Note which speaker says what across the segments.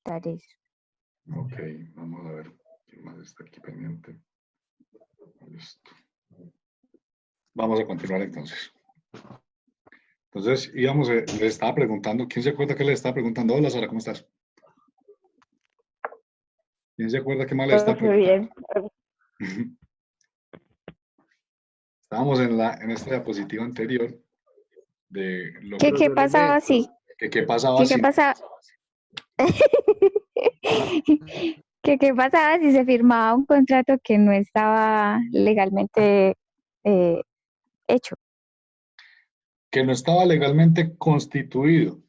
Speaker 1: revisar eso.
Speaker 2: Ok, vamos a ver qué más está aquí pendiente. Listo. Vamos a continuar entonces. Entonces, íbamos, le estaba preguntando, ¿quién se acuerda que le estaba preguntando? Hola, Sara, ¿cómo estás? ¿Quién se acuerda qué más le estaba preguntando?
Speaker 3: Bien.
Speaker 2: Estábamos en esta diapositiva anterior de lo
Speaker 1: ¿Qué pasaba así?
Speaker 2: ¿Qué pasaba
Speaker 1: ¿Qué
Speaker 2: así?
Speaker 1: pasaba? ¿Qué pasaba si se firmaba un contrato que no estaba legalmente hecho?
Speaker 2: Que no estaba legalmente constituido.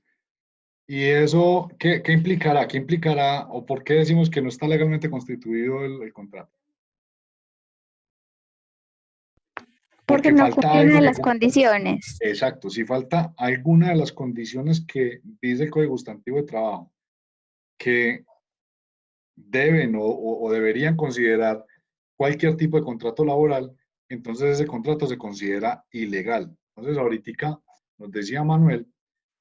Speaker 2: ¿Y eso qué implicará? ¿Qué implicará o por qué decimos que no está legalmente constituido el contrato?
Speaker 1: Porque no cumple una de las condiciones.
Speaker 2: Exacto, si falta alguna de las condiciones que dice el Código Sustantivo de Trabajo que deben o deberían considerar cualquier tipo de contrato laboral, entonces ese contrato se considera ilegal. Entonces ahorita nos decía Manuel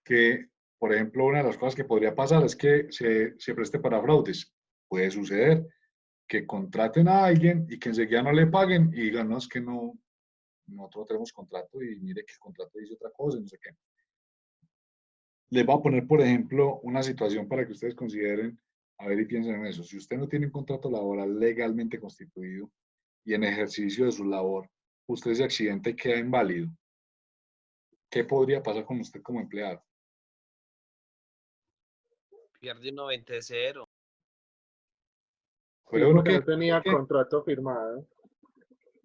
Speaker 2: que, por ejemplo, una de las cosas que podría pasar es que se preste para fraudes. Puede suceder que contraten a alguien y que enseguida no le paguen y digan, no, es que no, nosotros tenemos contrato y mire que el contrato dice otra cosa y no sé qué. Les voy a poner, por ejemplo, una situación para que ustedes consideren, a ver y piensen en eso. Si usted no tiene un contrato laboral legalmente constituido y en ejercicio de su labor, usted se accidenta y queda inválido, ¿qué podría pasar con usted como empleado?
Speaker 4: Pierde un 90-0.
Speaker 2: ¿Puede
Speaker 3: Sí,
Speaker 2: uno
Speaker 3: porque
Speaker 2: que
Speaker 3: no tenía contrato firmado.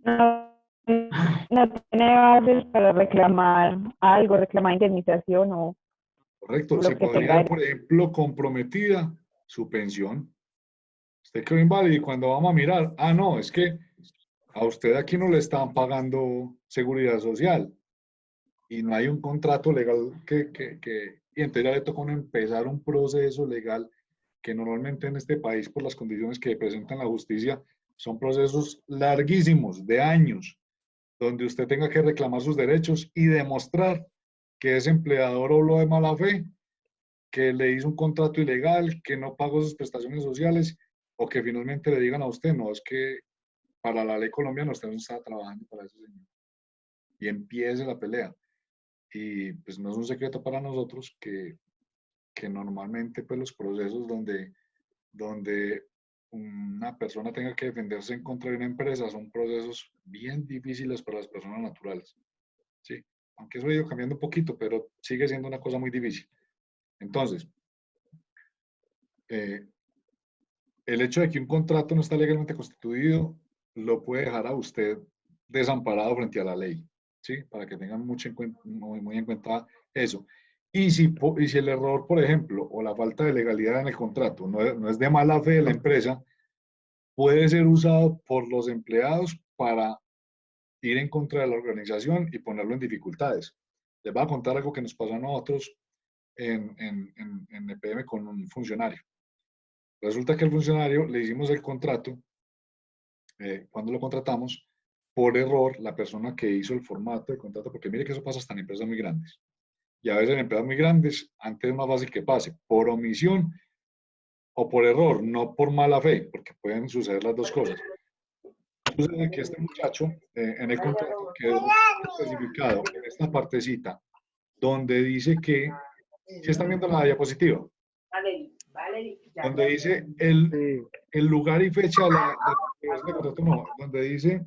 Speaker 5: No tiene bases para reclamar algo, reclamar indemnización o
Speaker 2: correcto,
Speaker 5: lo
Speaker 2: se
Speaker 5: que
Speaker 2: podría
Speaker 5: tenga.
Speaker 2: dar, por ejemplo, comprometida su pensión. Usted quedó inválido y cuando vamos a mirar, ah, no, es que a usted aquí no le están pagando seguridad social y no hay un contrato legal y entonces ya le toca a uno empezar un proceso legal que normalmente en este país, por las condiciones que presentan la justicia, son procesos larguísimos, de años, donde usted tenga que reclamar sus derechos y demostrar que ese empleador obró de mala fe, que le hizo un contrato ilegal, que no pagó sus prestaciones sociales, o que finalmente le digan a usted, no, es que para la ley colombiana usted no está trabajando para ese señor. Y empiece la pelea. Y pues no es un secreto para nosotros que normalmente pues los procesos donde una persona tenga que defenderse en contra de una empresa son procesos bien difíciles para las personas naturales. ¿Sí? Aunque eso ha ido cambiando un poquito, pero sigue siendo una cosa muy difícil. Entonces, el hecho de que un contrato no está legalmente constituido lo puede dejar a usted desamparado frente a la ley, ¿sí? Para que tengan mucho muy en cuenta eso. Y si el error, por ejemplo, o la falta de legalidad en el contrato no es de mala fe de la empresa, puede ser usado por los empleados para ir en contra de la organización y ponerlo en dificultades. Les voy a contar algo que nos pasó a nosotros en EPM con un funcionario. Resulta que el funcionario le hicimos el contrato, cuando lo contratamos, por error, la persona que hizo el formato de contrato, porque mire que eso pasa hasta en empresas muy grandes. Y a veces en empresas muy grandes, antes es más fácil que pase, por omisión o por error, no por mala fe, porque pueden suceder las dos cosas. Sucede que este muchacho, en el contrato, quedó especificado en esta partecita, donde dice que, si están viendo la diapositiva, donde dice el lugar y fecha de la contrato, no, donde dice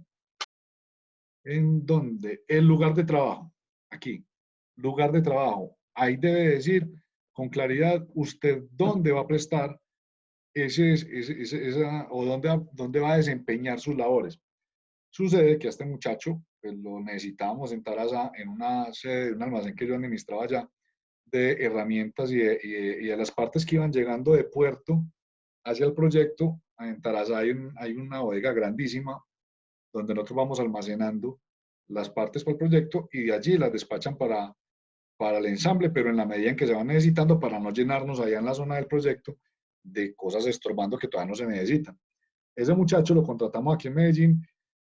Speaker 2: en dónde, el lugar de trabajo, aquí, lugar de trabajo, ahí debe decir con claridad usted dónde va a prestar o dónde va a desempeñar sus labores. Sucede que a este muchacho pues, lo necesitábamos en Tarazá, en una sede de un almacén que yo administraba allá, de herramientas y de las partes que iban llegando de puerto hacia el proyecto. En Tarazá hay una bodega grandísima donde nosotros vamos almacenando las partes para el proyecto y de allí las despachan para el ensamble, pero en la medida en que se van necesitando para no llenarnos allá en la zona del proyecto de cosas estorbando que todavía no se necesitan. Ese muchacho lo contratamos aquí en Medellín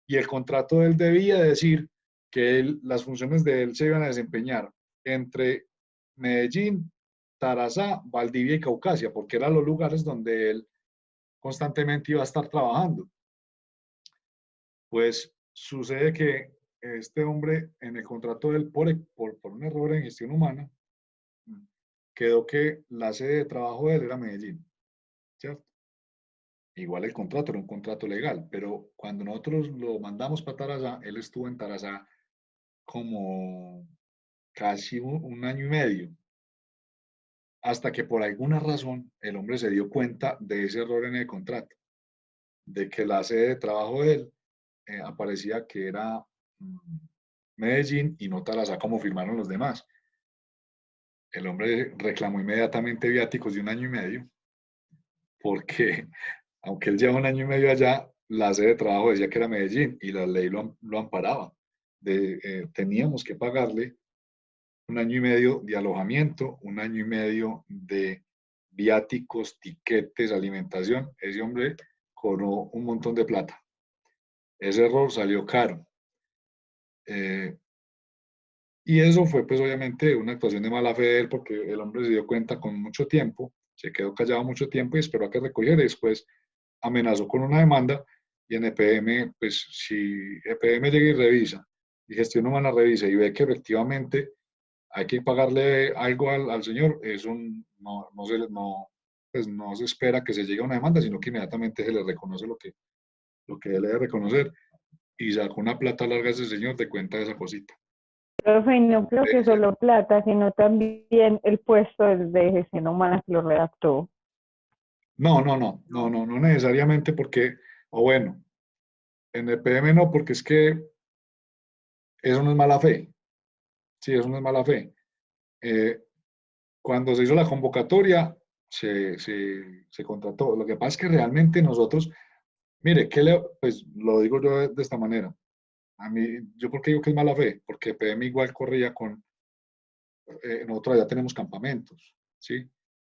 Speaker 2: y el contrato de él debía decir que las funciones de él se iban a desempeñar entre Medellín Tarazá, Valdivia y Caucasia, porque eran los lugares donde él constantemente iba a estar trabajando. Pues sucede que este hombre en el contrato de él, por un error en gestión humana, quedó que la sede de trabajo de él era Medellín, ¿cierto? Igual el contrato era un contrato legal, pero cuando nosotros lo mandamos para Tarazá, él estuvo en Tarazá como casi un año y medio, hasta que por alguna razón el hombre se dio cuenta de ese error en el contrato, de que la sede de trabajo de él aparecía que era Medellín y no Tarazá como firmaron los demás. El hombre reclamó inmediatamente viáticos de un año y medio, porque aunque él lleva un año y medio allá, la sede de trabajo decía que era Medellín y la ley lo amparaba. Teníamos que pagarle un año y medio de alojamiento, un año y medio de viáticos, tiquetes, alimentación. Ese hombre cobró un montón de plata. Ese error salió caro. Y eso fue pues obviamente una actuación de mala fe de él porque el hombre se dio cuenta con mucho tiempo, se quedó callado mucho tiempo y esperó a que recogiera y después amenazó con una demanda y en EPM, pues si EPM llega y revisa y Gestión Humana revisa y ve que efectivamente hay que pagarle algo al señor, eso pues no se espera que se llegue a una demanda, sino que inmediatamente se le reconoce lo que él debe reconocer y sacó una plata larga a ese señor de cuenta de esa cosita.
Speaker 5: Profe, no creo que solo plata, sino también el puesto de gestión humana que lo redactó.
Speaker 2: No necesariamente porque, o bueno, en el PM no, porque es que eso no es mala fe. Sí, eso no es mala fe. Cuando se hizo la convocatoria, se contrató. Lo que pasa es que realmente nosotros, mire, pues lo digo yo de esta manera. A mí, yo porque digo que es mala fe, porque PM igual corría con, nosotros ya tenemos campamentos, ¿sí?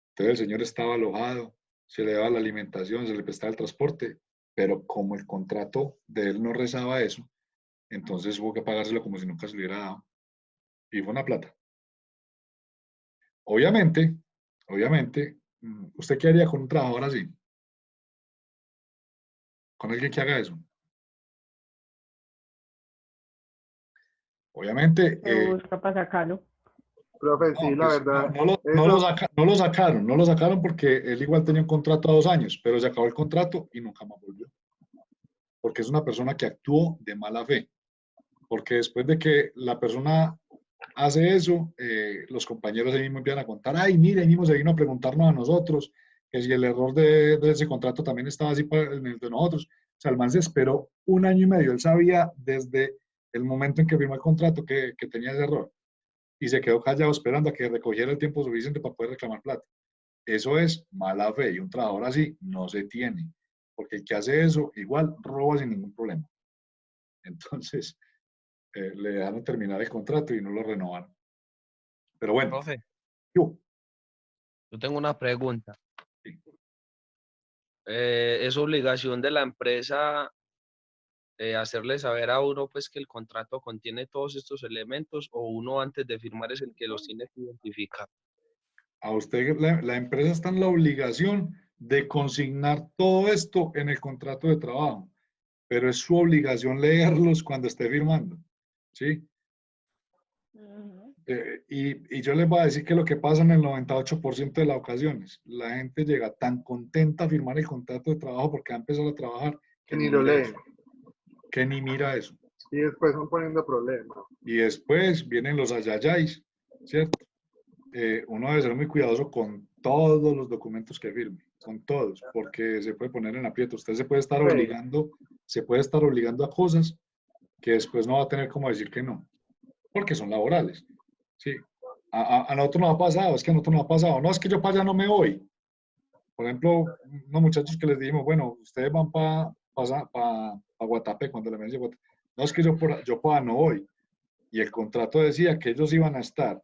Speaker 2: Entonces el señor estaba alojado, se le daba la alimentación, se le prestaba el transporte, pero como el contrato de él no rezaba eso, entonces hubo que pagárselo como si nunca se le hubiera dado. Y fue una plata. Obviamente, ¿usted qué haría con un trabajador así? Con alguien que haga eso. Obviamente,
Speaker 5: Se busca para sacarlo.
Speaker 3: Profe, sí, la
Speaker 2: pues,
Speaker 3: verdad,
Speaker 2: no lo sacaron porque él igual tenía un contrato a 2 años, pero se acabó el contrato y nunca más volvió. Porque es una persona que actuó de mala fe. Porque después de que la persona hace eso, los compañeros ahí mismo empiezan a contar, ay, mire, ahí mismo se vino a preguntarnos a nosotros, que si el error de ese contrato también estaba así en el de nosotros. O sea, el man se esperó un año y medio, él sabía desde el momento en que firmó el contrato que tenía ese error y se quedó callado esperando a que recogiera el tiempo suficiente para poder reclamar plata. Eso es mala fe y un trabajador así no se tiene, porque el que hace eso igual roba sin ningún problema. Entonces, le dejaron terminar el contrato y no lo renovaron. Pero bueno,
Speaker 4: Profe,
Speaker 2: yo,
Speaker 4: yo tengo una pregunta.
Speaker 2: sí.
Speaker 4: ¿Es obligación de la empresa hacerle saber a uno pues que el contrato contiene todos estos elementos o uno antes de firmar es el que los tiene que identificar?
Speaker 2: A usted, la empresa está en la obligación de consignar todo esto en el contrato de trabajo, pero es su obligación leerlos cuando esté firmando, ¿sí? Y yo les voy a decir que lo que pasa en el 98% de las ocasiones, la gente llega tan contenta a firmar el contrato de trabajo porque va a empezar a trabajar
Speaker 3: que
Speaker 2: que
Speaker 3: ni
Speaker 2: ni
Speaker 3: lo
Speaker 2: mira
Speaker 3: leen.
Speaker 2: eso, que ni mira eso.
Speaker 3: Y después van poniendo problemas.
Speaker 2: Y después vienen los ayayáis, ¿cierto? Uno debe ser muy cuidadoso con todos los documentos que firme, con todos, porque se puede poner en aprieto. Usted
Speaker 3: Sí.
Speaker 2: se puede estar obligando a cosas que después no va a tener como decir que no, porque son laborales. Sí. A nosotros nos ha pasado, es que a nosotros nos ha pasado. No, es que yo para allá no me voy. Por ejemplo, unos muchachos que les dijimos, bueno, ustedes van para Guatapé, cuando le mencioné Guatapé. No, es que yo para no voy. Y el contrato decía que ellos iban a estar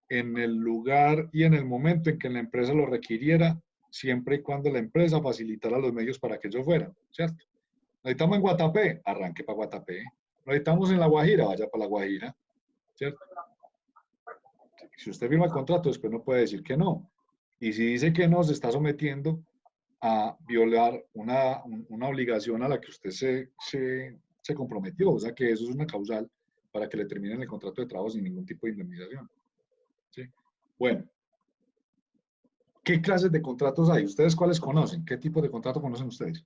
Speaker 2: en el lugar y en el momento en que la empresa lo requiriera, siempre y cuando la empresa facilitara los medios para que ellos fueran, ¿cierto? Necesitamos en Guatapé, arranque para Guatapé. Necesitamos en La Guajira, vaya para La Guajira, ¿cierto? Si usted firma el contrato, después no puede decir que no. Y si dice que no, se está sometiendo a violar una obligación a la que usted se comprometió. O sea que eso es una causal para que le terminen el contrato de trabajo sin ningún tipo de indemnización. ¿Sí? Bueno, ¿qué clases de contratos hay? ¿Ustedes cuáles conocen? ¿Qué tipo de contrato conocen ustedes?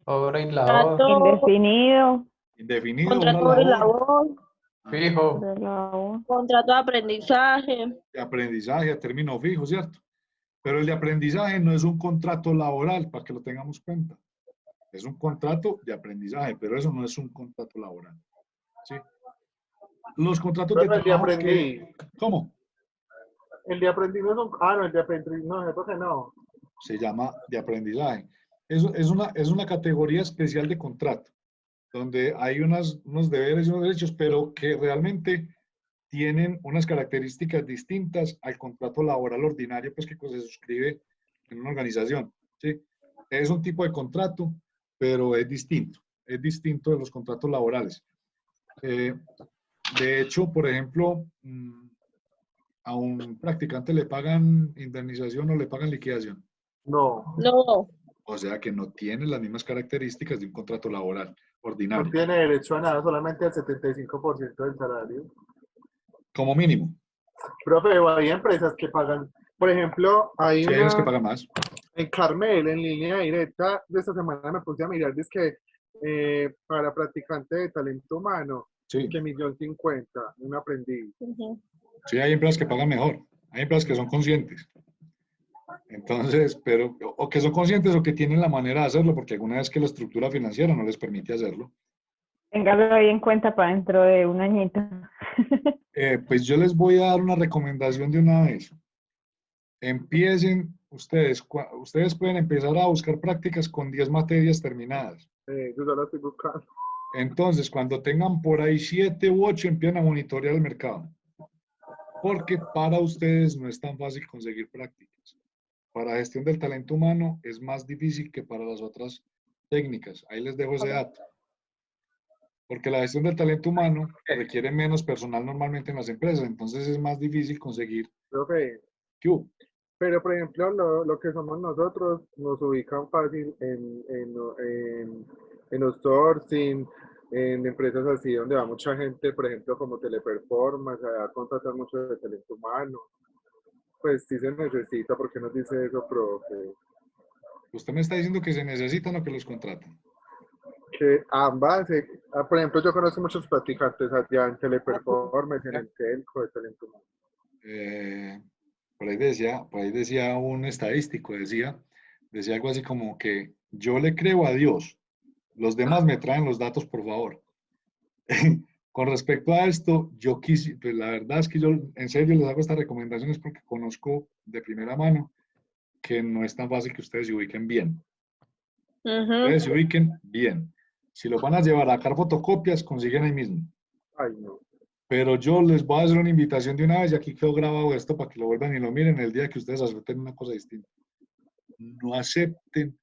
Speaker 6: Obra y labor.
Speaker 7: Contrato,
Speaker 5: Indefinido.
Speaker 2: Indefinido, una
Speaker 7: contrato de
Speaker 2: labor
Speaker 7: labor,
Speaker 6: Fijo.
Speaker 5: de labor.
Speaker 7: contrato de aprendizaje.
Speaker 2: de aprendizaje a término fijo, ¿cierto? Pero el de aprendizaje no es un contrato laboral, para que lo tengamos cuenta. Es un contrato de aprendizaje, pero eso no es un contrato laboral. ¿Sí? Los contratos de
Speaker 3: Pero el de
Speaker 2: trabajo
Speaker 3: aprendí.
Speaker 2: ¿cómo?
Speaker 3: El de aprendí no es un. Ah, no, el de aprendí no, entonces no.
Speaker 2: Se llama de aprendizaje. Eso es una categoría especial de contrato, donde hay unos deberes y unos derechos, pero que realmente tienen unas características distintas al contrato laboral ordinario, pues que se suscribe en una organización. ¿Sí? Es un tipo de contrato, pero es distinto de los contratos laborales. De hecho, por ejemplo, a un practicante le pagan indemnización o le pagan liquidación.
Speaker 3: No,
Speaker 7: No,
Speaker 2: O sea que no tiene las mismas características de un contrato laboral
Speaker 3: no
Speaker 2: ordinario,
Speaker 3: tiene derecho a nada, solamente al 75% del salario.
Speaker 2: como mínimo.
Speaker 3: Profe, hay empresas que pagan, por ejemplo, hay
Speaker 2: Sí, hay unos que
Speaker 3: una
Speaker 2: pagan más.
Speaker 3: en Carmel, en línea directa, de esta semana me puse a mirar, dice que para practicante de talento humano,
Speaker 2: Sí,
Speaker 3: que 1.050.000, un aprendiz.
Speaker 7: ujú.
Speaker 2: sí, hay empresas que pagan mejor. Hay empresas que son conscientes. Entonces, pero, o que son conscientes o que tienen la manera de hacerlo, porque alguna vez que la estructura financiera no les permite hacerlo.
Speaker 5: Téngalo ahí en cuenta para dentro de un añito.
Speaker 2: Pues yo les voy a dar una recomendación de una vez. Empiecen, ustedes pueden empezar a buscar prácticas con 10 materias terminadas.
Speaker 3: Yo ya la estoy buscando.
Speaker 2: Entonces, cuando tengan por ahí 7 u 8, empiezan a monitorear el mercado. Porque para ustedes no es tan fácil conseguir prácticas. Para gestión del talento humano es más difícil que para las otras técnicas. Ahí les dejo ese dato. Porque la gestión del talento humano requiere menos personal normalmente en las empresas, entonces es más difícil conseguir.
Speaker 3: Profe,
Speaker 2: ¿Qué hubo?
Speaker 3: pero por ejemplo, lo que somos nosotros nos ubican fácil en outsourcing, en empresas así donde va mucha gente, por ejemplo, como Teleperformance, a contratar mucho de talento humano. Pues sí se necesita, ¿por qué nos dice eso, profe?
Speaker 2: Usted me está diciendo que se necesitan o que los contratan.
Speaker 3: Que ambas, por ejemplo, yo conozco muchos practicantes allá en Teleperformance, en el Telco de talento humano.
Speaker 2: Por ahí decía un estadístico, decía algo así como que yo le creo a Dios, los demás me traen los datos, por favor. Con respecto a esto, pues la verdad es que yo en serio les hago estas recomendaciones porque conozco de primera mano que no es tan fácil que ustedes se ubiquen bien. Ustedes se ubiquen bien. Si los van a llevar a sacar fotocopias, consiguen ahí mismo.
Speaker 3: Ay, no.
Speaker 2: Pero yo les voy a hacer una invitación de una vez y aquí quedó grabado esto para que lo vuelvan y lo miren el día que ustedes acepten una cosa distinta. No acepten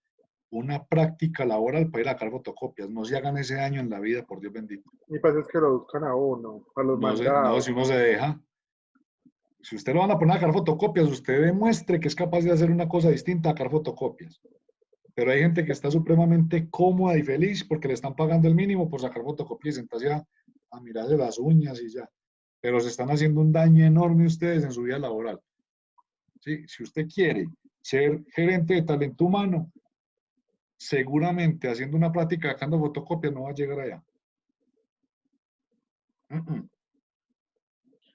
Speaker 2: una práctica laboral para ir a sacar fotocopias. No se hagan ese daño en la vida, por Dios bendito.
Speaker 3: Mi pasa es que lo buscan a uno, a los
Speaker 2: No,
Speaker 3: mandados.
Speaker 2: si uno se deja. Si usted lo van a poner a sacar fotocopias, usted demuestre que es capaz de hacer una cosa distinta a sacar fotocopias. Pero hay gente que está supremamente cómoda y feliz porque le están pagando el mínimo por sacar fotocopias y sentarse a mirarse las uñas y ya. Pero se están haciendo un daño enorme ustedes en su vida laboral. ¿Sí? Si usted quiere ser gerente de talento humano, seguramente haciendo una práctica sacando fotocopias no va a llegar allá.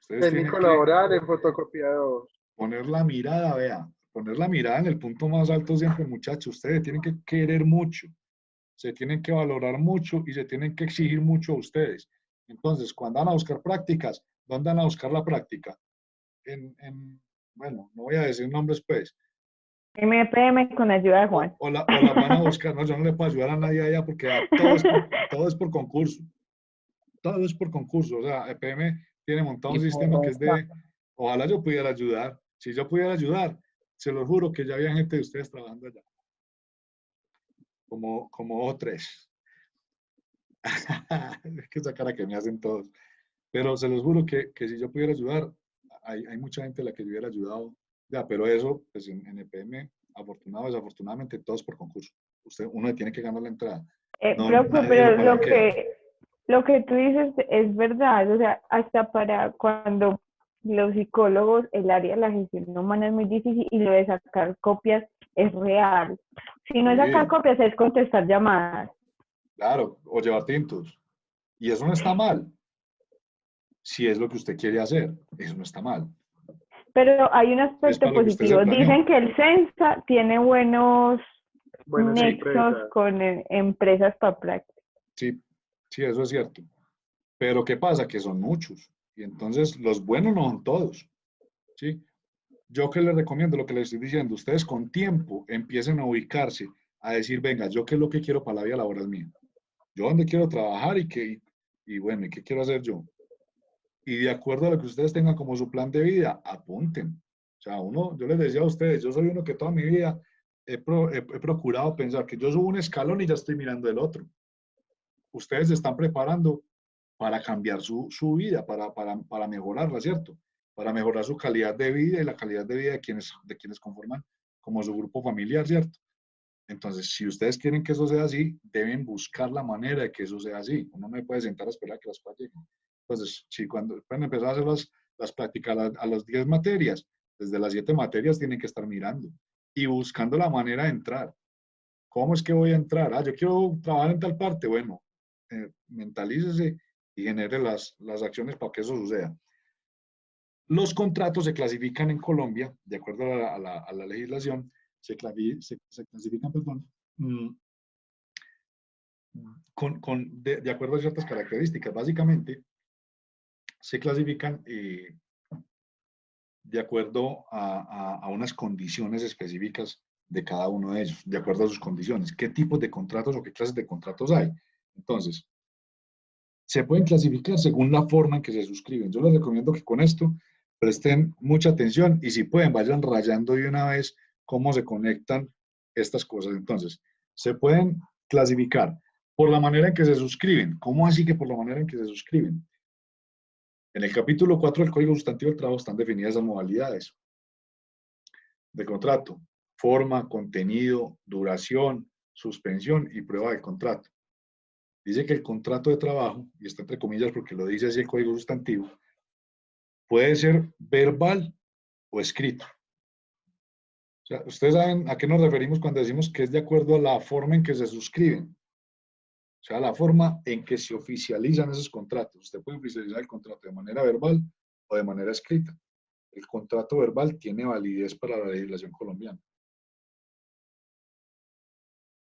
Speaker 2: Ustedes tienen
Speaker 3: Técnico
Speaker 2: que
Speaker 3: laboral en fotocopiador.
Speaker 2: poner la mirada, vea, poner la mirada en el punto más alto siempre, muchachos. Ustedes tienen que querer mucho, se tienen que valorar mucho y se tienen que exigir mucho a ustedes. Entonces, cuando van a buscar prácticas, ¿dónde van a buscar la práctica? Bueno, no voy a decir nombres, pues.
Speaker 5: MPM con ayuda de Juan.
Speaker 2: O las van a buscar. No, yo no le puedo ayudar a nadie allá porque todo es por concurso. Todo es por concurso. O sea, EPM tiene montado un sistema que es de, ojalá yo pudiera ayudar. Si yo pudiera ayudar, se lo juro que ya había gente de ustedes trabajando allá. Como O3. Es que esa cara que me hacen todos. Pero se los juro que si yo pudiera ayudar, hay mucha gente a la que yo hubiera ayudado, ya, pero eso, pues en EPM, afortunado o desafortunadamente, todos por concurso. Uno le tiene que ganar la entrada. No,
Speaker 5: Profe,
Speaker 2: nadie lo
Speaker 5: pero
Speaker 2: palanquea.
Speaker 5: lo que tú dices es verdad, o sea, hasta para cuando los psicólogos, el área de la gestión humana es muy difícil y lo de sacar copias es real. Si no es sacar
Speaker 2: Sí,
Speaker 5: copias, es contestar llamadas.
Speaker 2: claro, o llevar tintos. Y eso no está mal, si es lo que usted quiere hacer. Eso no está mal.
Speaker 5: Pero hay un
Speaker 2: Si es
Speaker 5: aspecto
Speaker 2: para lo que usted se
Speaker 5: positivo.
Speaker 2: planeó.
Speaker 5: Dicen que el CENSA tiene buenos
Speaker 3: Buenas
Speaker 5: nexos
Speaker 3: empresas.
Speaker 5: con empresas para prácticas.
Speaker 2: Sí, sí, eso es cierto. Pero ¿qué pasa? Que son muchos. Y entonces los buenos no son todos. ¿Sí? Yo que les recomiendo lo que les estoy diciendo, ustedes con tiempo empiecen a ubicarse, a decir, venga, yo qué es lo que quiero para la vida laboral mía. Yo dónde quiero trabajar y bueno, ¿y qué quiero hacer yo? Y de acuerdo a lo que ustedes tengan como su plan de vida, apunten. O sea, yo les decía a ustedes, yo soy uno que toda mi vida he procurado pensar que yo subo un escalón y ya estoy mirando el otro. Ustedes se están preparando para cambiar su vida, para mejorarla, ¿cierto? Para mejorar su calidad de vida y la calidad de vida de quienes conforman como su grupo familiar, ¿cierto? Entonces, si ustedes quieren que eso sea así, deben buscar la manera de que eso sea así. Uno no me puede sentar a esperar a que las cosas lleguen. Entonces, si cuando pueden empezar a hacer las prácticas a las 10 materias, desde las 7 materias tienen que estar mirando y buscando la manera de entrar. ¿Cómo es que voy a entrar? Yo quiero trabajar en tal parte. Bueno, mentalícese y genere las acciones para que eso suceda. Los contratos se clasifican en Colombia, de acuerdo a la legislación, se clasifican, perdón, de acuerdo a ciertas características. Básicamente, se clasifican de acuerdo a unas condiciones específicas de cada uno de ellos, de acuerdo a sus condiciones. ¿Qué tipos de contratos o qué clases de contratos hay? Entonces, se pueden clasificar según la forma en que se suscriben. Yo les recomiendo que con esto presten mucha atención y si pueden, vayan rayando de una vez cómo se conectan estas cosas. Entonces, se pueden clasificar por la manera en que se suscriben. ¿Cómo así que por la manera en que se suscriben? En el capítulo 4 del Código Sustantivo del Trabajo están definidas las modalidades de contrato: forma, contenido, duración, suspensión y prueba del contrato. Dice que el contrato de trabajo, y está entre comillas porque lo dice así el Código Sustantivo, puede ser verbal o escrito. O sea, ustedes saben a qué nos referimos cuando decimos que es de acuerdo a la forma en que se suscriben. O sea, la forma en que se oficializan esos contratos. Usted puede oficializar el contrato de manera verbal o de manera escrita. El contrato verbal tiene validez para la legislación colombiana.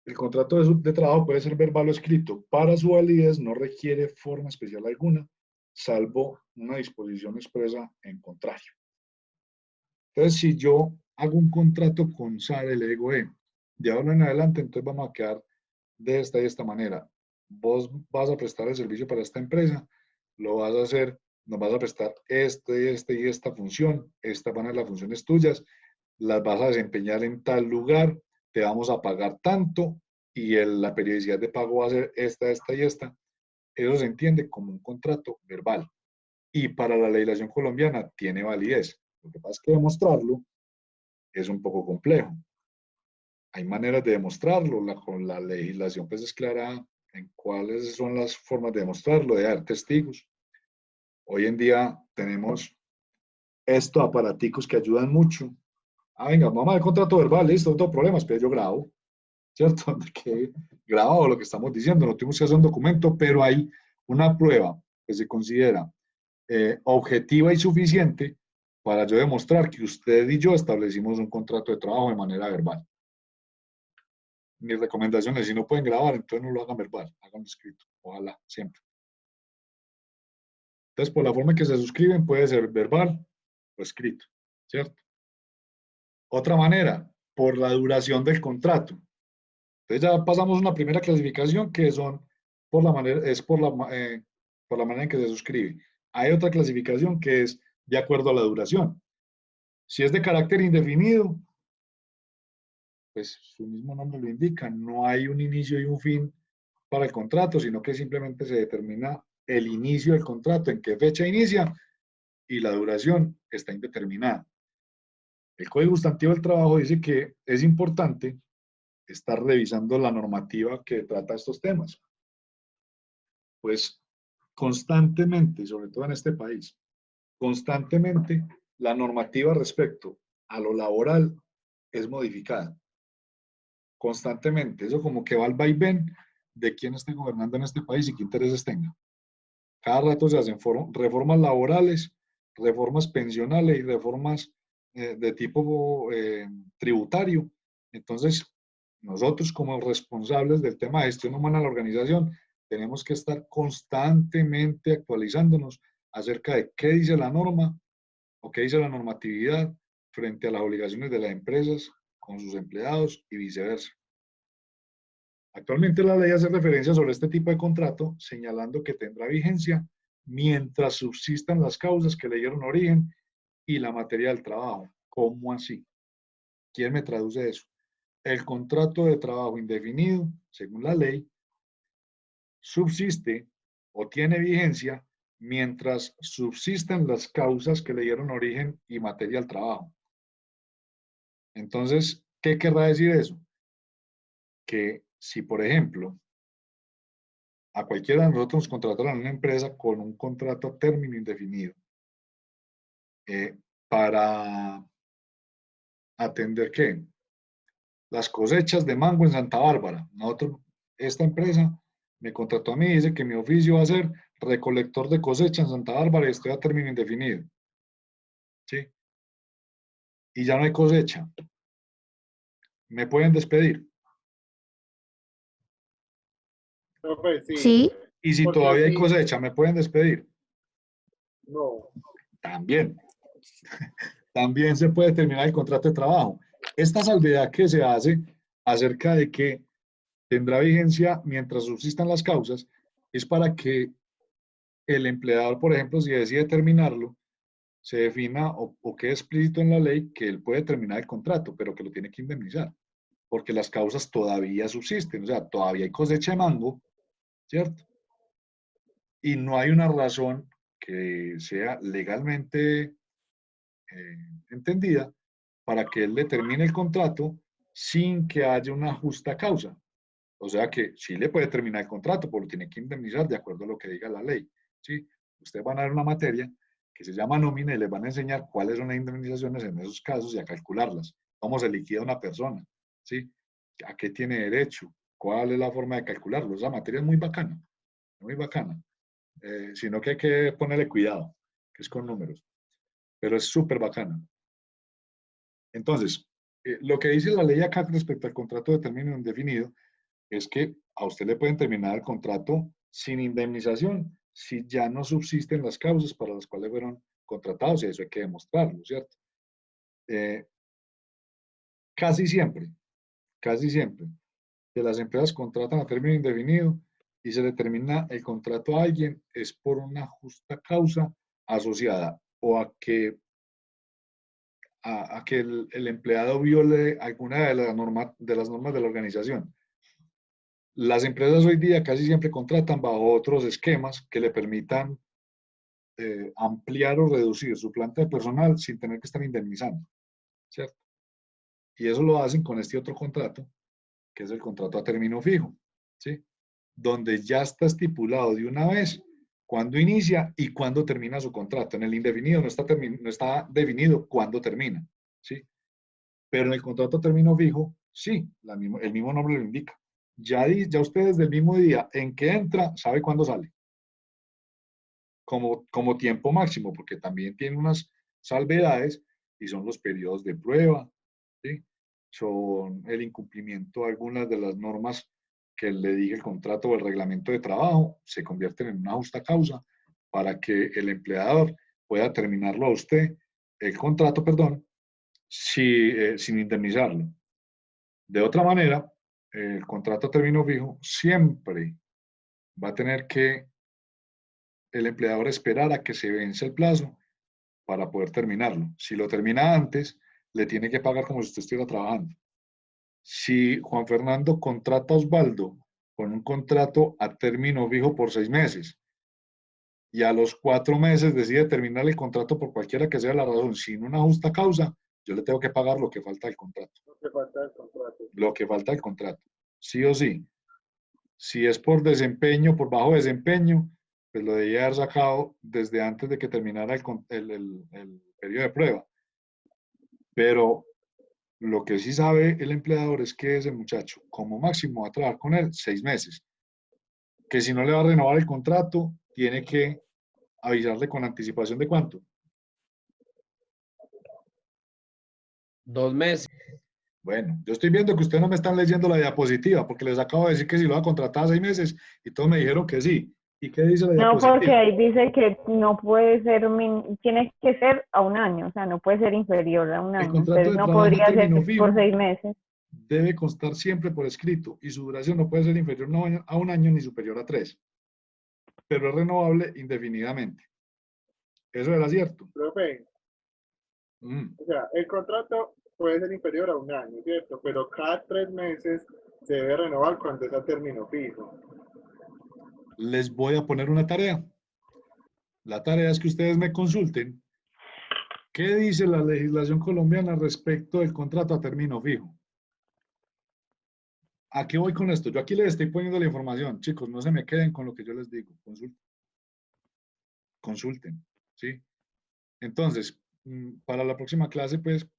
Speaker 2: El contrato de trabajo puede ser verbal o escrito. Para su validez no requiere forma especial alguna, salvo una disposición expresa en contrario. Entonces, si yo hago un contrato con Sara y le digo, de ahora en adelante, entonces vamos a quedar de esta y esta manera. Vos vas a prestar el servicio para esta empresa, lo vas a hacer, nos vas a prestar y esta función, estas van a ser las funciones tuyas, las vas a desempeñar en tal lugar, te vamos a pagar tanto y la periodicidad de pago va a ser esta y esta. Eso se entiende como un contrato verbal y para la legislación colombiana tiene validez. Lo que pasa es que demostrarlo es un poco complejo. Hay maneras de demostrarlo, con la legislación pues es clara en cuáles son las formas de demostrarlo, de dar testigos. Hoy en día tenemos estos aparaticos que ayudan mucho. Venga, vamos a ver contrato verbal, listo, no tengo problemas, pero yo grabo, ¿cierto? De que grabado lo que estamos diciendo, no tuvimos que hacer un documento, pero hay una prueba que se considera objetiva y suficiente para yo demostrar que usted y yo establecimos un contrato de trabajo de manera verbal. Mis recomendaciones, si no pueden grabar, entonces no lo hagan verbal, hagan escrito, ojalá, siempre. Entonces, por la forma en que se suscriben, puede ser verbal o escrito, ¿cierto? Otra manera, por la duración del contrato. Entonces ya pasamos una primera clasificación que son por la manera, por la manera en que se suscribe. Hay otra clasificación que es de acuerdo a la duración. Si es de carácter indefinido, pues su mismo nombre lo indica, no hay un inicio y un fin para el contrato, sino que simplemente se determina el inicio del contrato, en qué fecha inicia, y la duración está indeterminada. El Código Sustantivo del Trabajo dice que es importante estar revisando la normativa que trata estos temas. Pues constantemente, sobre todo en este país, constantemente la normativa respecto a lo laboral es modificada. Constantemente. Eso como que va al vaivén de quién esté gobernando en este país y qué intereses tenga. Cada rato se hacen reformas laborales, reformas pensionales y reformas de tipo tributario. Entonces, nosotros como responsables del tema de gestión humana de la organización, tenemos que estar constantemente actualizándonos acerca de qué dice la norma o qué dice la normatividad frente a las obligaciones de las empresas con sus empleados y viceversa. Actualmente la ley hace referencia sobre este tipo de contrato, señalando que tendrá vigencia mientras subsistan las causas que le dieron origen y la materia del trabajo. ¿Cómo así? ¿Quién me traduce eso? El contrato de trabajo indefinido, según la ley, subsiste o tiene vigencia mientras subsistan las causas que le dieron origen y materia al trabajo. Entonces, ¿qué querrá decir eso? Que si, por ejemplo, a cualquiera de nosotros nos contrataron en una empresa con un contrato a término indefinido para atender, ¿qué? Las cosechas de mango en Santa Bárbara. Esta empresa me contrató a mí y dice que mi oficio va a ser recolector de cosecha en Santa Bárbara y estoy a término indefinido. ¿Sí? Y ya no hay cosecha. ¿Me pueden despedir?
Speaker 3: No, pues sí,
Speaker 1: Sí,
Speaker 2: Y si
Speaker 3: porque
Speaker 2: todavía hay
Speaker 3: así,
Speaker 2: cosecha, ¿me pueden despedir?
Speaker 3: no.
Speaker 2: También. También se puede terminar el contrato de trabajo. Esta salvedad que se hace acerca de que tendrá vigencia mientras subsistan las causas es para que el empleador, por ejemplo, si decide terminarlo, se defina o quede explícito en la ley que él puede terminar el contrato, pero que lo tiene que indemnizar, porque las causas todavía subsisten, o sea, todavía hay cosecha de mango, ¿cierto? Y no hay una razón que sea legalmente entendida para que él le termine el contrato sin que haya una justa causa. O sea que sí le puede terminar el contrato, pero lo tiene que indemnizar de acuerdo a lo que diga la ley. ¿Sí? Ustedes van a ver una materia que se llama nómina y les van a enseñar cuáles son las indemnizaciones en esos casos y a calcularlas. Cómo se liquida una persona, ¿sí? ¿A qué tiene derecho? ¿Cuál es la forma de calcularlo? Esa materia es muy bacana, muy bacana. Sino que hay que ponerle cuidado, que es con números. Pero es súper bacana. Entonces, lo que dice la ley acá respecto al contrato de término indefinido es que a usted le pueden terminar el contrato sin indemnización si ya no subsisten las causas para las cuales fueron contratados y eso hay que demostrarlo, ¿cierto? Casi siempre, que las empresas contratan a término indefinido y se le termina el contrato a alguien es por una justa causa asociada o a que el empleado viole alguna de las normas de la organización. Las empresas hoy día casi siempre contratan bajo otros esquemas que le permitan ampliar o reducir su planta de personal sin tener que estar indemnizando, ¿cierto? Y eso lo hacen con este otro contrato, que es el contrato a término fijo, ¿sí? Donde ya está estipulado de una vez cuándo inicia y cuándo termina su contrato. En el indefinido no está definido cuándo termina, ¿sí? Pero en el contrato a término fijo, sí, el mismo nombre lo indica. Ya usted desde el mismo día en que entra, sabe cuándo sale. Como tiempo máximo, porque también tiene unas salvedades y son los periodos de prueba, ¿sí? Son el incumplimiento de algunas de las normas que le dije el contrato o el reglamento de trabajo, se convierten en una justa causa para que el empleador pueda terminarlo a usted, el contrato, perdón, sin indemnizarlo. De otra manera, el contrato a término fijo siempre va a tener que el empleador esperar a que se vence el plazo para poder terminarlo. Si lo termina antes, le tiene que pagar como si usted estuviera trabajando. Si Juan Fernando contrata a Osvaldo con un contrato a término fijo por 6 meses y a los 4 meses decide terminar el contrato por cualquiera que sea la razón, sin una justa causa, yo le tengo que pagar lo que falta del contrato.
Speaker 3: Lo que falta del contrato.
Speaker 2: Lo que falta del contrato, sí o sí. Si es por desempeño, por bajo desempeño, pues lo debía haber sacado desde antes de que terminara el periodo de prueba. Pero lo que sí sabe el empleador es que ese muchacho, como máximo, va a trabajar con él 6 meses. Que si no le va a renovar el contrato, tiene que avisarle con anticipación de cuánto.
Speaker 4: 2 meses.
Speaker 2: Bueno, yo estoy viendo que ustedes no me están leyendo la diapositiva, porque les acabo de decir que si lo va a contratar a 6 meses y todos me dijeron que sí. ¿Y qué dice la
Speaker 5: No,
Speaker 2: diapositiva?
Speaker 5: porque ahí dice que no puede ser, tiene que ser a un año, o sea, no puede ser inferior a un
Speaker 2: El
Speaker 5: año.
Speaker 2: contrato
Speaker 5: Entonces
Speaker 2: de
Speaker 5: no
Speaker 2: trabajo
Speaker 5: podría ser
Speaker 2: término
Speaker 5: por
Speaker 2: fijo
Speaker 5: 6 meses.
Speaker 2: debe constar siempre por escrito y su duración no puede ser inferior a un año ni superior a 3, pero es renovable indefinidamente. Eso era cierto.
Speaker 3: Profe, o sea, el contrato puede ser inferior a un año, ¿cierto? Pero cada 3 meses se debe renovar cuando es a término fijo.
Speaker 2: Les voy a poner una tarea. La tarea es que ustedes me consulten qué dice la legislación colombiana respecto del contrato a término fijo. ¿A qué voy con esto? Yo aquí les estoy poniendo la información. Chicos, no se me queden con lo que yo les digo. Consulten. Consulten, ¿sí? Entonces, para la próxima clase, pues,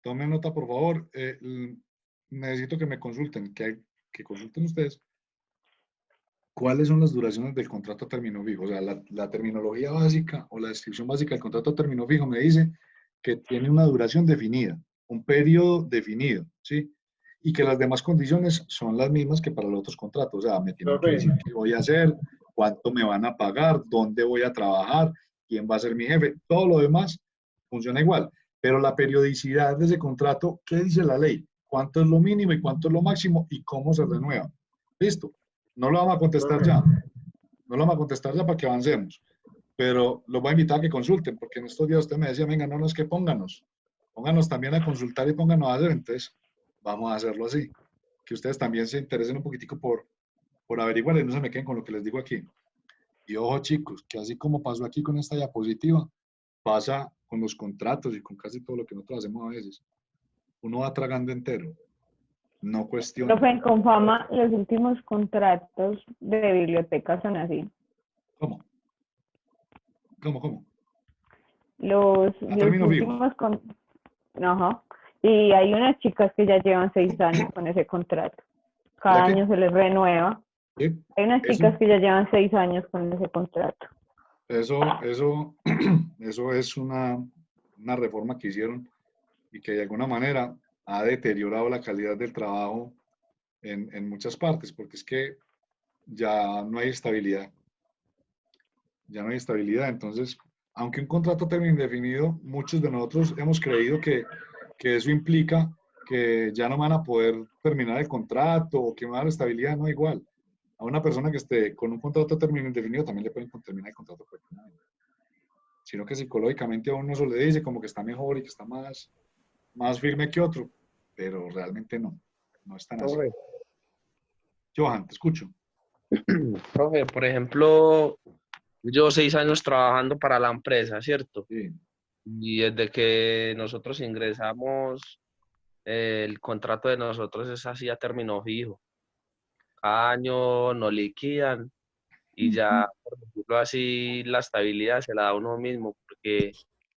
Speaker 2: tomen nota, por favor. Necesito que me consulten, que consulten ustedes cuáles son las duraciones del contrato a término fijo. O sea, la terminología básica o la descripción básica del contrato a término fijo me dice que tiene una duración definida, un periodo definido, ¿sí? Y que las demás condiciones son las mismas que para los otros contratos. O sea, me tienen que decir qué voy a hacer, cuánto me van a pagar, dónde voy a trabajar, quién va a ser mi jefe. Todo lo demás funciona igual. Pero la periodicidad de ese contrato, ¿qué dice la ley? ¿Cuánto es lo mínimo y cuánto es lo máximo y cómo se renueva? Listo. No lo vamos a contestar ya. No lo vamos a contestar ya para que avancemos. Pero los voy a invitar a que consulten, porque en estos días usted me decía, venga, no es que pónganos. Pónganos también a consultar y pónganos a hacer. Entonces, vamos a hacerlo así. Que ustedes también se interesen un poquitico por averiguar y no se me queden con lo que les digo aquí. Y ojo, chicos, que así como pasó aquí con esta diapositiva, pasa con los contratos y con casi todo lo que nosotros hacemos a veces. Uno va tragando entero. No cuestiona.
Speaker 5: Profe, en Confama, los últimos contratos de bibliotecas son así.
Speaker 2: ¿Cómo? ¿Cómo?
Speaker 5: Los
Speaker 2: término fijo.
Speaker 5: últimos Ajá. Y hay unas chicas que ya llevan 6 años con ese contrato. Cada año se les renueva.
Speaker 2: ¿Sí?
Speaker 5: Hay unas chicas que ya llevan 6 años con ese contrato.
Speaker 2: Eso es una reforma que hicieron y que de alguna manera ha deteriorado la calidad del trabajo en muchas partes, porque es que ya no hay estabilidad. Ya no hay estabilidad. Entonces, aunque un contrato a término indefinido, muchos de nosotros hemos creído que eso implica que ya no van a poder terminar el contrato o que no va a dar estabilidad, no igual. A una persona que esté con un contrato a término indefinido también le pueden terminar el contrato perfectamente. Sino que psicológicamente a uno eso le dice como que está mejor y que está más firme que otro, pero realmente no es tan así. Johan, te escucho.
Speaker 4: Profe, por ejemplo, yo 6 años trabajando para la empresa, ¿cierto?
Speaker 2: Sí.
Speaker 4: Y desde que nosotros ingresamos, el contrato de nosotros es así a término fijo. Cada año nos liquidan y ya, por decirlo así, la estabilidad se la da uno mismo, porque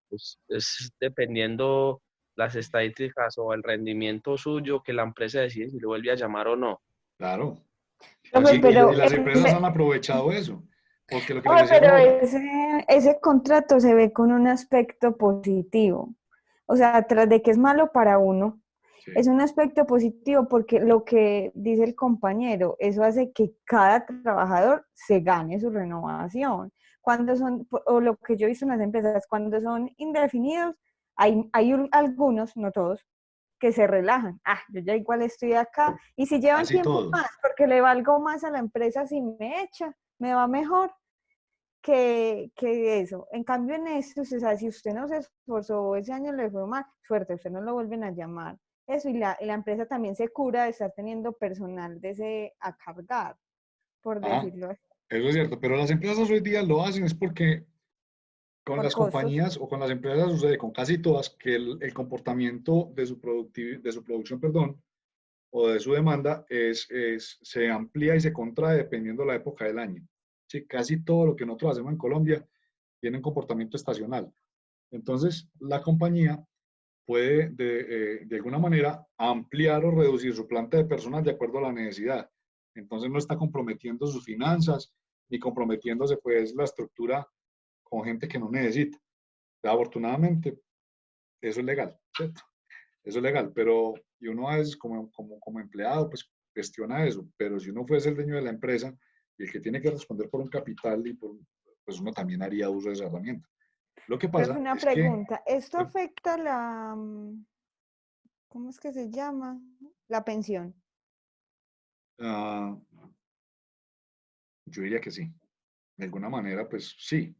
Speaker 4: pues, es dependiendo las estadísticas o el rendimiento suyo que la empresa decide si lo vuelve a llamar o no.
Speaker 2: Claro.
Speaker 5: Profe, pero
Speaker 2: y las empresas han aprovechado eso. Porque lo que les
Speaker 1: Oye,
Speaker 2: decía
Speaker 1: pero
Speaker 2: ahora,
Speaker 1: ese contrato se ve con un aspecto positivo. O sea, tras de que es malo para uno,
Speaker 2: sí,
Speaker 1: es un aspecto positivo porque lo que dice el compañero, eso hace que cada trabajador se gane su renovación. Cuando son, o lo que yo he visto en las empresas, cuando son indefinidos, hay algunos, no todos, que se relajan. Ah, yo ya igual estoy acá. Y si llevan
Speaker 2: casi
Speaker 1: tiempo
Speaker 2: todos.
Speaker 1: más, porque le valgo más a la empresa si me echa, me va mejor que eso. En cambio, en esto, o sea, si usted no se esforzó, ese año le fue mal, suerte, usted no lo vuelven a llamar. Eso, y la empresa también se cura de estar teniendo personal de ese a cargar. por
Speaker 2: Ajá,
Speaker 1: decirlo así,
Speaker 2: eso es cierto, pero las empresas hoy día lo hacen es porque con
Speaker 1: por
Speaker 2: las
Speaker 1: costos.
Speaker 2: compañías o con las empresas sucede, con casi todas, que el comportamiento de su, de su producción, perdón, o de su demanda se amplía y se contrae dependiendo de la época del año. Sí, casi todo lo que nosotros hacemos en Colombia tiene un comportamiento estacional. Entonces, la compañía puede de alguna manera ampliar o reducir su planta de personal de acuerdo a la necesidad. Entonces no está comprometiendo sus finanzas ni comprometiéndose pues la estructura con gente que no necesita. Afortunadamente, eso es legal, ¿cierto? Eso es legal, pero y uno a veces como empleado pues cuestiona eso, pero si uno fuese el dueño de la empresa y el que tiene que responder por un capital pues uno también haría uso de esa herramienta. Lo que
Speaker 1: Profe,
Speaker 2: pasa
Speaker 1: una
Speaker 2: es que
Speaker 1: pregunta. ¿Esto afecta ¿cómo es que se llama? La pensión.
Speaker 2: uh, yo diría que sí, de alguna manera pues sí,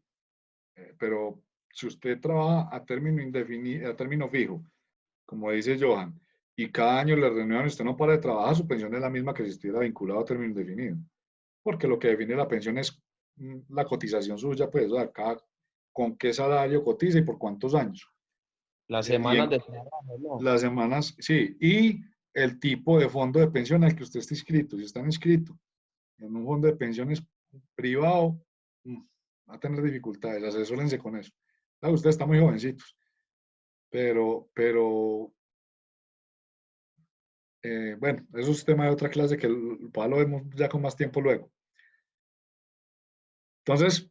Speaker 2: pero si usted trabaja a término indefinido, a término fijo, como dice Johan, y cada año le renuevan y usted no para de trabajar, su pensión es la misma que si estuviera vinculado a término indefinido. Porque lo que define la pensión es la cotización suya, pues, o sea, con qué salario cotiza y por cuántos años.
Speaker 4: Las
Speaker 2: Y
Speaker 4: semanas
Speaker 2: en
Speaker 4: de trabajo, ¿no?
Speaker 2: las semanas, sí, y el tipo de fondo de pensión al que usted está inscrito. Si están inscritos en un fondo de pensiones privado, va a tener dificultades, asesórense con eso. Claro, ustedes están muy jovencitos, pero bueno, eso es tema de otra clase que lo vemos ya con más tiempo luego. Entonces,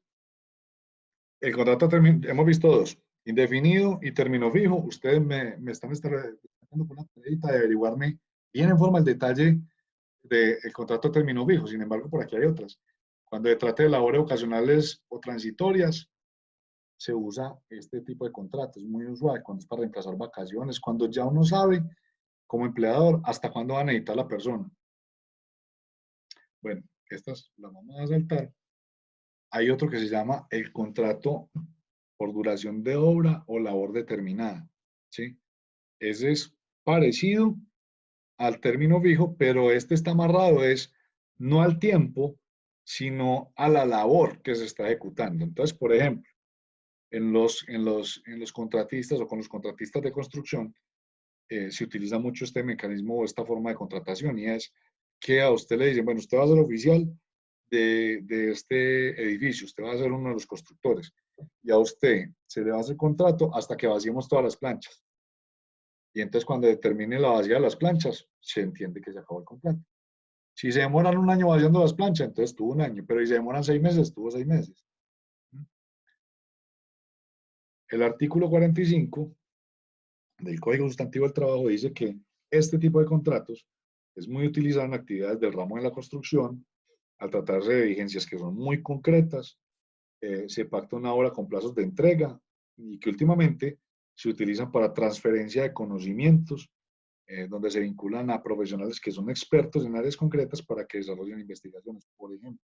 Speaker 2: el contrato hemos visto dos, indefinido y término fijo. Ustedes me están dando con una tareita de averiguarme bien en forma el detalle del contrato término fijo. Sin embargo, por aquí hay otras. Cuando se trata de labores ocasionales o transitorias, se usa este tipo de contrato. Es muy usual cuando es para reemplazar vacaciones, cuando ya uno sabe como empleador hasta cuándo va a necesitar la persona. Bueno, estas las vamos a saltar. Hay otro que se llama el contrato por duración de obra o labor determinada, ¿sí? Ese es parecido al término fijo, pero este está amarrado es no al tiempo, sino a la labor que se está ejecutando. Entonces, por ejemplo, en los contratistas o con los contratistas de construcción, se utiliza mucho este mecanismo o esta forma de contratación y es que a usted le dicen, bueno, usted va a ser oficial de este edificio, usted va a ser uno de los constructores y a usted se le va a hacer contrato hasta que vaciemos todas las planchas. Y entonces cuando determine la vacía de las planchas, se entiende que se acabó el contrato. Si se demoran un año vaciando las planchas, entonces tuvo un año, pero si se demoran 6 meses, tuvo 6 meses. El artículo 45 del Código Sustantivo del Trabajo dice que este tipo de contratos es muy utilizado en actividades del ramo de la construcción, al tratarse de vigencias que son muy concretas, se pacta una obra con plazos de entrega y que últimamente se utilizan para transferencia de conocimientos, donde se vinculan a profesionales que son expertos en áreas concretas para que desarrollen investigaciones. Por ejemplo,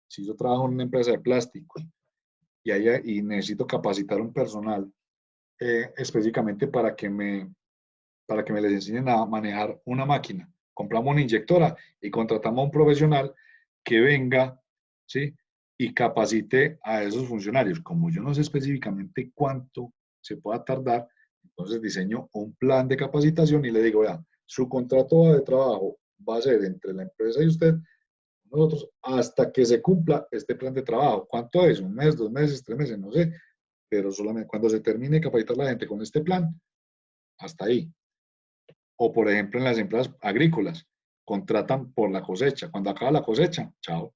Speaker 2: si yo trabajo en una empresa de plásticos y necesito capacitar un personal específicamente para que me les enseñen a manejar una máquina. Compramos una inyectora y contratamos a un profesional que venga, ¿sí? Y capacite a esos funcionarios. Como yo no sé específicamente cuánto se pueda tardar, entonces diseño un plan de capacitación y le digo, vea, su contrato de trabajo va a ser entre la empresa y usted, nosotros, hasta que se cumpla este plan de trabajo. ¿Cuánto es? ¿Un mes, 2 meses, 3 meses? No sé, pero solamente cuando se termine de capacitar la gente con este plan, hasta ahí. O, por ejemplo, en las empresas agrícolas, contratan por la cosecha. Cuando acaba la cosecha, chao.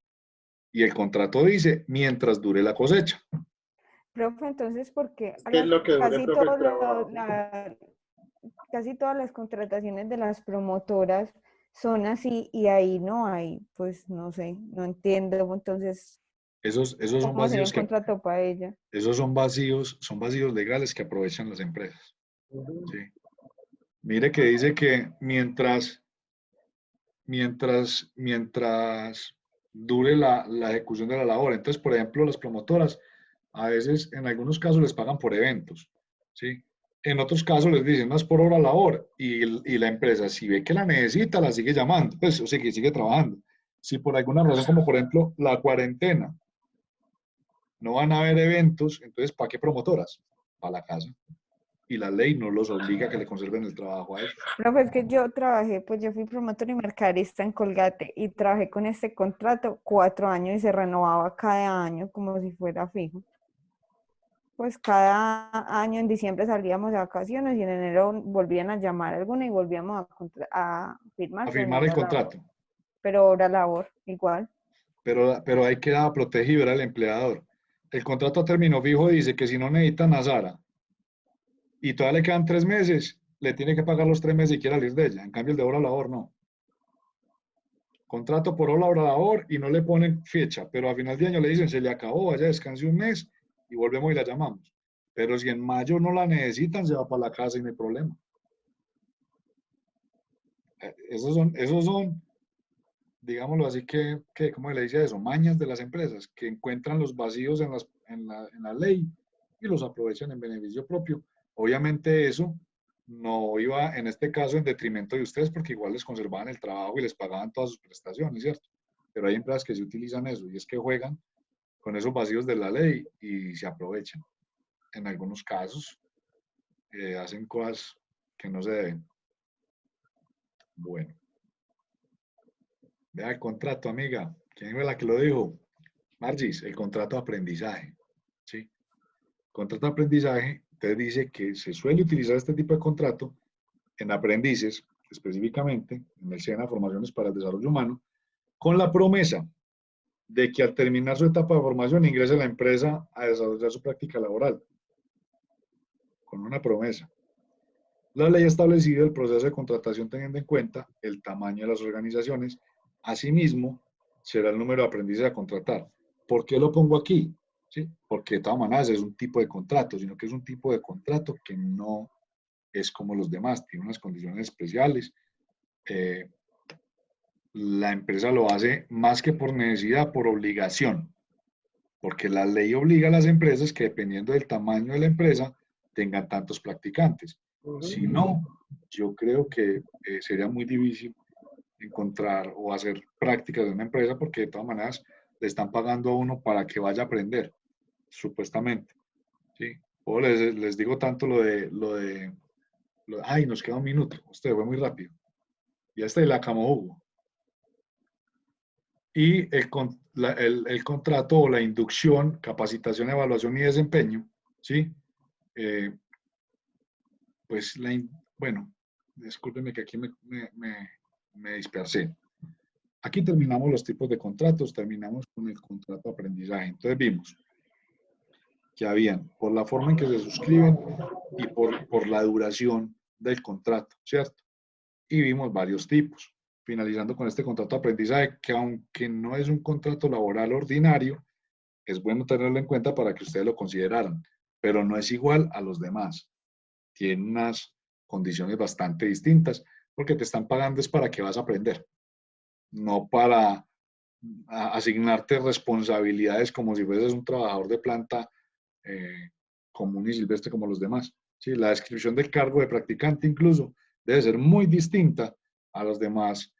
Speaker 2: Y el contrato dice, mientras dure la cosecha.
Speaker 1: Profe, entonces, porque
Speaker 3: ¿Qué es lo que dure, profe, el trabajo?
Speaker 1: casi todas las contrataciones de las promotoras son así y ahí no hay, pues no sé, no entiendo. Entonces,
Speaker 2: Esos son
Speaker 1: ¿cómo sería un
Speaker 2: vacíos
Speaker 1: contrato para ella?
Speaker 2: esos son vacíos legales que aprovechan las empresas. ¿Sí? Mire que dice que mientras dure la ejecución de la labor. Entonces, por ejemplo, las promotoras a veces, en algunos casos, les pagan por eventos, ¿sí? En otros casos les dicen más por hora labor y la empresa, si ve que la necesita, la sigue llamando, pues, o sea, que sigue trabajando. Si por alguna razón, como por ejemplo la cuarentena, no van a haber eventos, entonces ¿para qué promotoras? Para la casa. Y la ley no los obliga a que le conserven el trabajo a ellos.
Speaker 1: No, pues que yo trabajé, pues yo fui promotor y mercadista en Colgate y trabajé con este contrato 4 años y se renovaba cada año como si fuera fijo. Pues cada año en diciembre salíamos de vacaciones y en enero volvían a llamar a alguna y volvíamos a firmar,
Speaker 2: A
Speaker 1: pero
Speaker 2: firmar el contrato.
Speaker 1: Pero hora labor, igual.
Speaker 2: Pero ahí quedaba protegido, era el empleador. El contrato a término fijo dice que si no necesitan a Sara y todavía le quedan 3 meses, le tiene que pagar los 3 meses y quiere salir de ella. En cambio, el de hora labor no. Contrato por hora labor y no le ponen fecha, pero a final de año le dicen, se le acabó, vaya, descanse un mes y volvemos y la llamamos. Pero si en mayo no la necesitan, se va para la casa y no hay problema. Esos son, digámoslo así, ¿cómo le dice eso? Mañas de las empresas que encuentran los vacíos en la ley y los aprovechan en beneficio propio. Obviamente eso no iba en este caso en detrimento de ustedes porque igual les conservaban el trabajo y les pagaban todas sus prestaciones, ¿cierto? Pero hay empresas que sí utilizan eso y es que juegan con esos vacíos de la ley y se aprovechan. En algunos casos hacen cosas que no se deben. Bueno. Vea el contrato, amiga. ¿Quién fue la que lo dijo? Margis, el contrato de aprendizaje. ¿Sí? Contrato de aprendizaje te dice que se suele utilizar este tipo de contrato en aprendices, específicamente en el SENA, Formaciones para el Desarrollo Humano, con la promesa de que al terminar su etapa de formación ingrese a la empresa a desarrollar su práctica laboral. Con una promesa. La ley ha establecido el proceso de contratación teniendo en cuenta el tamaño de las organizaciones. Asimismo, será el número de aprendices a contratar. ¿Por qué lo pongo aquí? ¿Sí? Porque de todas maneras es un tipo de contrato, sino que es un tipo de contrato que no es como los demás, tiene unas condiciones especiales. La empresa lo hace más que por necesidad, por obligación, porque la ley obliga a las empresas que dependiendo del tamaño de la empresa tengan tantos practicantes. Si no, yo creo que sería muy difícil encontrar o hacer prácticas de una empresa porque de todas maneras le están pagando a uno para que vaya a aprender, supuestamente. ¿Sí? O les digo tanto ay, nos queda un minuto, usted fue muy rápido. Y hasta la acabó Hugo. Y el contrato o la inducción, capacitación, evaluación y desempeño, ¿sí? Pues, bueno, discúlpeme que aquí me dispersé. Aquí terminamos los tipos de contratos, terminamos con el contrato de aprendizaje. Entonces vimos que habían por la forma en que se suscriben y por la duración del contrato, ¿cierto? Y vimos varios tipos. Finalizando con este contrato de aprendizaje, que aunque no es un contrato laboral ordinario, es bueno tenerlo en cuenta para que ustedes lo consideraran, pero no es igual a los demás. Tiene unas condiciones bastante distintas, porque te están pagando es para que vas a aprender, no para asignarte responsabilidades como si fueses un trabajador de planta común y silvestre como los demás. ¿Sí? La descripción del cargo de practicante incluso debe ser muy distinta a los demás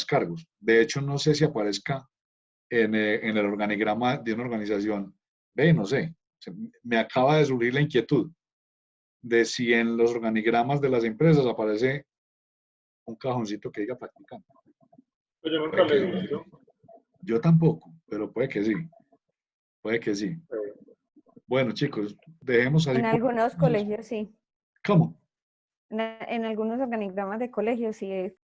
Speaker 2: cargos. De hecho, no sé si aparezca en el organigrama de una organización. No sé, me acaba de surgir la inquietud de si en los organigramas de las empresas aparece un cajoncito que diga practicante.
Speaker 3: Pues yo nunca lo he visto.
Speaker 2: Yo tampoco, pero puede que sí. Puede que sí. Bueno, chicos, dejemos así.
Speaker 1: En algunos colegios sí.
Speaker 2: ¿Cómo?
Speaker 1: En algunos organigramas de colegios sí